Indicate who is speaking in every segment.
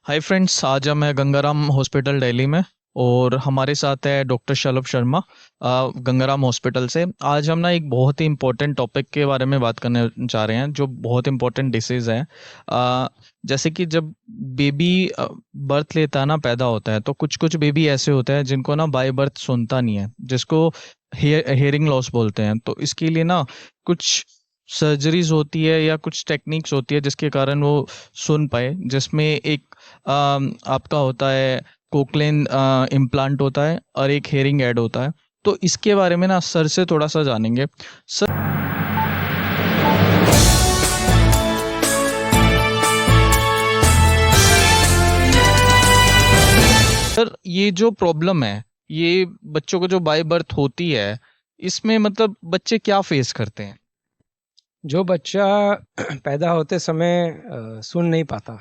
Speaker 1: Hi friends, आज हम हैं गंगाराम हॉस्पिटल दिल्ली में। और हमारे साथ है डॉक्टर शलभ शर्मा गंगाराम हॉस्पिटल से। आज हम ना एक बहुत ही इम्पोर्टेंट टॉपिक के बारे में बात करने जा रहे हैं, जो बहुत इम्पोर्टेंट डिसीज़ है। जैसे कि जब बेबी बर्थ लेता है ना, पैदा होता है, तो कुछ कुछ बेबी ऐसे होते हैं जिनको ना बाय बर्थ सुनता नहीं है, जिसको हेयरिंग लॉस बोलते हैं। तो इसके लिए ना कुछ सर्जरीज होती है या कुछ टेक्निक्स होती है जिसके कारण वो सुन पाए, जिसमें एक आपका होता है कोक्लेन इम्प्लांट होता है और एक हेयरिंग ऐड होता है। तो इसके बारे में ना सर से थोड़ा सा जानेंगे। सर, ये जो प्रॉब्लम है, ये बच्चों को जो बाय बर्थ होती है, इसमें मतलब बच्चे क्या फेस करते हैं?
Speaker 2: जो बच्चा पैदा होते समय सुन नहीं पाता,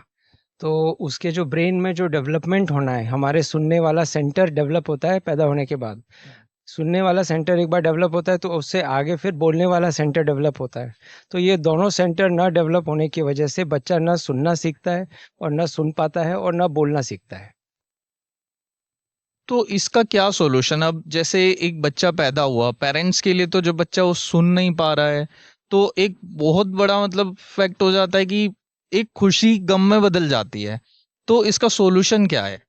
Speaker 2: तो उसके जो ब्रेन में जो डेवलपमेंट होना है, हमारे सुनने वाला सेंटर डेवलप होता है पैदा होने के बाद। सुनने वाला सेंटर एक बार डेवलप होता है तो उससे आगे फिर बोलने वाला सेंटर डेवलप होता है। तो ये दोनों सेंटर ना डेवलप होने की वजह से बच्चा ना सुनना सीखता है और ना सुन पाता है और ना बोलना सीखता है।
Speaker 1: तो इसका क्या सॉल्यूशन? अब जैसे एक बच्चा पैदा हुआ, पेरेंट्स के लिए तो जब बच्चा वो सुन नहीं पा रहा है, तो एक बहुत बड़ा मतलब फैक्ट हो जाता है कि एक खुशी गम में बदल जाती है। तो इसका सॉल्यूशन क्या है?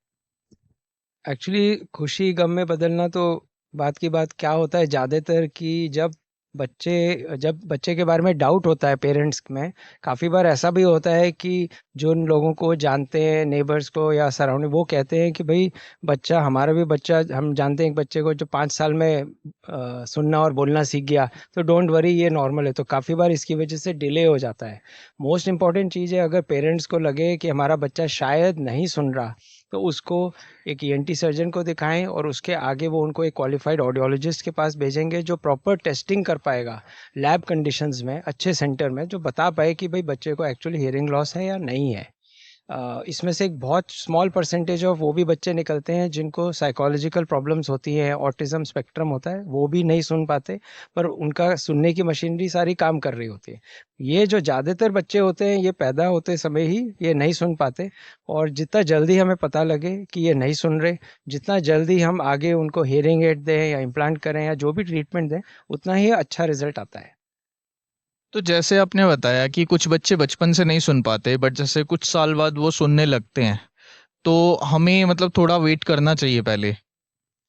Speaker 2: एक्चुअली खुशी गम में बदलना तो बात की बात क्या होता है ज़्यादातर कि जब बच्चे के बारे में डाउट होता है पेरेंट्स में। काफ़ी बार ऐसा भी होता है कि जो उन लोगों को जानते हैं, नेबर्स को या सराउंडिंग, वो कहते हैं कि भाई बच्चा, हमारा भी बच्चा, हम जानते हैं एक बच्चे को जो 5 साल में सुनना और बोलना सीख गया, तो डोंट वरी, ये नॉर्मल है। तो काफ़ी बार इसकी वजह से डिले हो जाता है। मोस्ट इम्पॉर्टेंट चीज़ है, अगर पेरेंट्स को लगे कि हमारा बच्चा शायद नहीं सुन रहा, तो उसको एक ईएनटी सर्जन को दिखाएं और उसके आगे वो उनको एक क्वालिफाइड ऑडियोलॉजिस्ट के पास भेजेंगे, जो प्रॉपर टेस्टिंग कर पाएगा लैब कंडीशंस में, अच्छे सेंटर में, जो बता पाए कि भाई बच्चे को एक्चुअली हियरिंग लॉस है या नहीं है। इसमें से एक बहुत स्मॉल परसेंटेज ऑफ वो भी बच्चे निकलते हैं जिनको साइकोलॉजिकल प्रॉब्लम्स होती हैं, ऑटिज्म स्पेक्ट्रम होता है, वो भी नहीं सुन पाते, पर उनका सुनने की मशीनरी सारी काम कर रही होती है। ये जो ज़्यादातर बच्चे होते हैं, ये पैदा होते समय ही ये नहीं सुन पाते। और जितना जल्दी हमें पता लगे कि ये नहीं सुन रहे, जितना जल्दी हम आगे उनको हियरिंग एड दें या इम्प्लांट करें या जो भी ट्रीटमेंट दें, उतना ही अच्छा रिजल्ट आता है।
Speaker 1: तो जैसे आपने बताया कि कुछ बच्चे बचपन से नहीं सुन पाते, बट जैसे कुछ साल बाद वो सुनने लगते हैं, तो हमें मतलब थोड़ा वेट करना चाहिए पहले?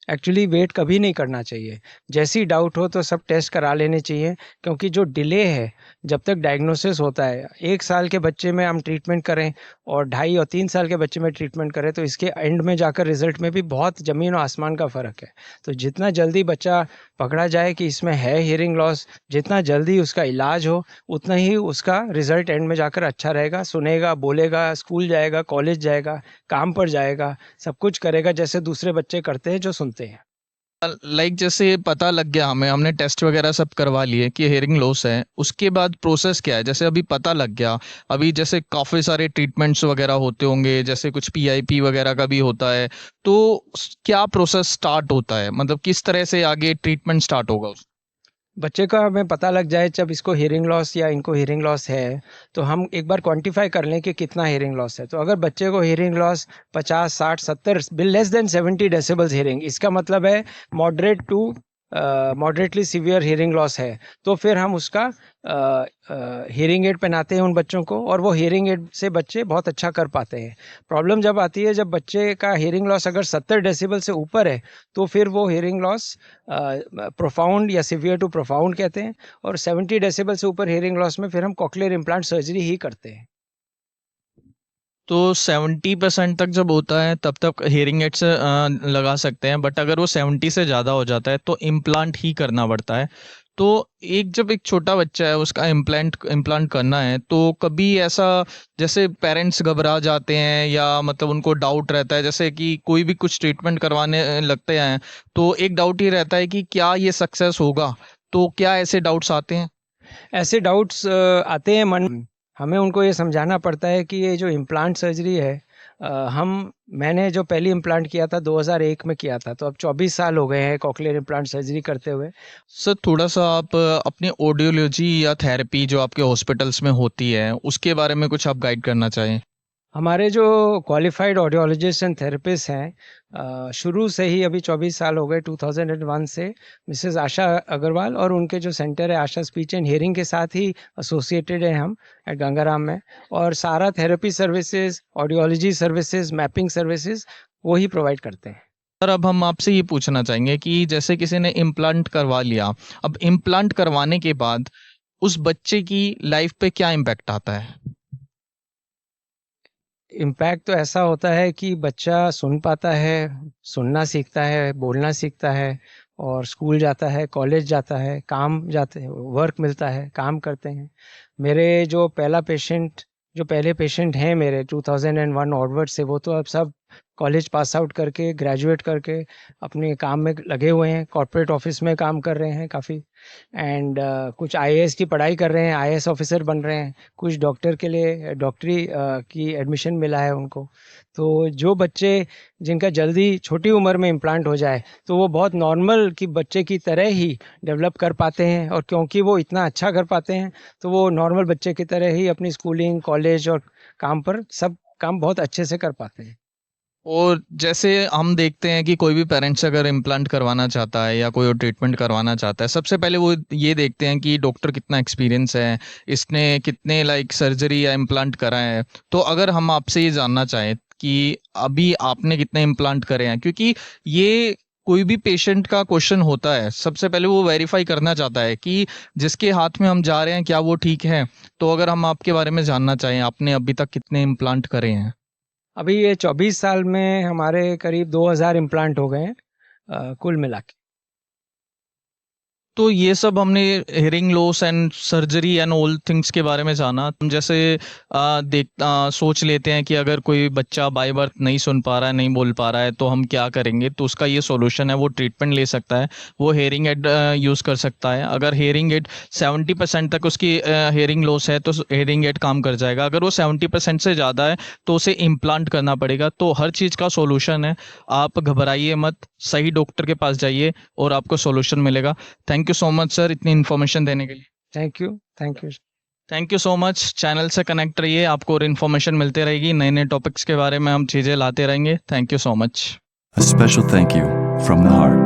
Speaker 2: एक्चुअली वेट कभी नहीं करना चाहिए। जैसी डाउट हो तो सब टेस्ट करा लेने चाहिए, क्योंकि जो डिले है, जब तक डायग्नोसिस होता है, 1 साल के बच्चे में हम ट्रीटमेंट करें और 2.5 और 3 साल के बच्चे में ट्रीटमेंट करें, तो इसके एंड में जाकर रिजल्ट में भी बहुत ज़मीन और आसमान का फ़र्क है। तो जितना जल्दी बच्चा पकड़ा जाए कि इसमें है हियरिंग लॉस, जितना जल्दी उसका इलाज हो, उतना ही उसका रिजल्ट एंड में जाकर अच्छा रहेगा। सुनेगा, बोलेगा, स्कूल जाएगा, कॉलेज जाएगा, काम पर जाएगा, सब कुछ करेगा जैसे दूसरे बच्चे करते हैं जो सुनते हैं।
Speaker 1: लाइक जैसे पता लग गया हमें, हमने टेस्ट वगैरह सब करवा लिए कि हेयरिंग लॉस है, उसके बाद प्रोसेस क्या है? जैसे अभी पता लग गया, अभी जैसे काफी सारे ट्रीटमेंट्स वगैरह होते होंगे, जैसे कुछ पीआईपी वगैरह का भी होता है। तो क्या प्रोसेस स्टार्ट होता है, मतलब किस तरह से आगे ट्रीटमेंट स्टार्ट होगा?
Speaker 2: बच्चे का हमें पता लग जाए जब इसको हियरिंग लॉस या इनको हियरिंग लॉस है, तो हम एक बार क्वांटिफाई कर लें कि कितना हियरिंग लॉस है। तो अगर बच्चे को hearing loss 50, 60, 70, less than 70 decibels hearing, इसका मतलब है moderate to moderately severe hearing loss है, तो फिर हम उसका हियरिंग एड पहनाते हैं उन बच्चों को, और वो हियरिंग एड से बच्चे बहुत अच्छा कर पाते हैं। प्रॉब्लम जब आती है, जब बच्चे का हियरिंग लॉस अगर 70 डेसिबल से ऊपर है, तो फिर वो हियरिंग लॉस प्रोफाउंड या सिवियर टू प्रोफाउंड कहते हैं। और 70 डेसिबल से ऊपर हियरिंग लॉस में फिर हम कॉक्लियर इम्प्लांट सर्जरी ही करते हैं।
Speaker 1: तो 70% तक जब होता है तब तक हेयरिंग एड्स लगा सकते हैं, बट अगर वो 70 से ज़्यादा हो जाता है तो इम्प्लांट ही करना पड़ता है। तो जब एक छोटा बच्चा है, उसका इम्प्लांट इम्प्लांट करना है, तो कभी ऐसा जैसे पेरेंट्स घबरा जाते हैं या मतलब उनको डाउट रहता है, जैसे कि कोई भी कुछ ट्रीटमेंट करवाने लगते हैं, तो एक डाउट ही रहता है कि क्या ये सक्सेस होगा? तो क्या ऐसे डाउट्स आते हैं?
Speaker 2: ऐसे डाउट्स आते हैं मन में। हमें उनको ये समझाना पड़ता है कि ये जो इम्प्लांट सर्जरी है, हम मैंने जो पहली इम्प्लांट किया था 2001 में किया था, तो अब 24 साल हो गए हैं कॉक्लियर इम्प्लांट सर्जरी करते हुए।
Speaker 1: सर, थोड़ा सा आप अपनी ऑडियोलॉजी या थेरेपी जो आपके हॉस्पिटल्स में होती है, उसके बारे में कुछ आप गाइड करना चाहें?
Speaker 2: हमारे जो क्वालिफाइड ऑडियोलॉजिस्ट एंड थेरेपिस्ट हैं, शुरू से ही अभी 24 साल हो गए 2001 से, मिसेस आशा अग्रवाल और उनके जो सेंटर है आशा स्पीच एंड हियरिंग के साथ ही एसोसिएटेड हैं हम एट गंगाराम में। और सारा therapy services, audiology services, mapping services वो ही प्रोवाइड करते हैं।
Speaker 1: सर अब हम आपसे ये पूछना चाहेंगे कि जैसे किसी ने इम्प्लांट करवा लिया, अब इम्प्लांट करवाने के बाद उस बच्चे की लाइफ पे क्या इम्पैक्ट आता है?
Speaker 2: इम्पैक्ट तो ऐसा होता है कि बच्चा सुन पाता है, सुनना सीखता है, बोलना सीखता है, और स्कूल जाता है, कॉलेज जाता है, काम जाते हैं, वर्क मिलता है, काम करते हैं। मेरे जो पहले पेशेंट हैं मेरे 2001 ऑनवर्ड से, वो तो अब सब कॉलेज पास आउट करके, ग्रेजुएट करके अपने काम में लगे हुए हैं, कॉर्पोरेट ऑफिस में काम कर रहे हैं काफ़ी। एंड कुछ आईएएस की पढ़ाई कर रहे हैं, आईएएस ऑफिसर बन रहे हैं, कुछ डॉक्टर के लिए डॉक्टरी की एडमिशन मिला है उनको। तो जो बच्चे जिनका जल्दी छोटी उम्र में इम्प्लांट हो जाए तो वो बहुत नॉर्मल की बच्चे की तरह ही डेवलप कर पाते हैं, और क्योंकि वो इतना अच्छा कर पाते हैं तो वो नॉर्मल बच्चे की तरह ही अपनी स्कूलिंग, कॉलेज और काम पर सब काम बहुत अच्छे से कर पाते हैं।
Speaker 1: और जैसे हम देखते हैं कि कोई भी पेरेंट्स अगर इम्प्लांट करवाना चाहता है या कोई और ट्रीटमेंट करवाना चाहता है, सबसे पहले वो ये देखते हैं कि डॉक्टर कितना एक्सपीरियंस है, इसने कितने लाइक सर्जरी या इम्प्लांट करा है। तो अगर हम आपसे ये जानना चाहें कि अभी आपने कितने इम्प्लांट करे हैं, क्योंकि ये कोई भी पेशेंट का क्वेश्चन होता है, सबसे पहले वो वेरीफाई करना चाहता है कि जिसके हाथ में हम जा रहे हैं क्या वो ठीक है। तो अगर हम आपके बारे में जानना चाहें, आपने अभी तक कितने इम्प्लांट करे हैं?
Speaker 2: अभी ये 24 साल में हमारे करीब 2000 इम्प्लांट हो गए हैं कुल मिला के।
Speaker 1: तो ये सब हमने hearing loss and surgery and all things के बारे में जाना। हम जैसे सोच लेते हैं कि अगर कोई बच्चा बाय बर्थ नहीं सुन पा रहा है, नहीं बोल पा रहा है, तो हम क्या करेंगे? तो उसका ये सॉल्यूशन है, वो ट्रीटमेंट ले सकता है, वो हेयरिंग एड यूज़ कर सकता है। अगर हेयरिंग एड 70% तक उसकी हेयरिंग लॉस है तो हेयरिंग एड काम कर जाएगा। अगर वो 70% से ज़्यादा है तो उसे इम्प्लांट करना पड़ेगा। तो हर चीज़ का सॉल्यूशन है, आप घबराइए मत, सही डॉक्टर के पास जाइए और आपको सॉल्यूशन मिलेगा। Thank you so much sir इतनी इन्फॉर्मेशन देने के लिए।
Speaker 2: Thank you, thank you.
Speaker 1: Thank you so much. Channel से कनेक्ट रहिए, आपको और इन्फॉर्मेशन मिलते रहेगी, नए नए टॉपिक्स के बारे में हम चीज़ें लाते रहेंगे। Thank you so much.
Speaker 3: A special thank you from the heart.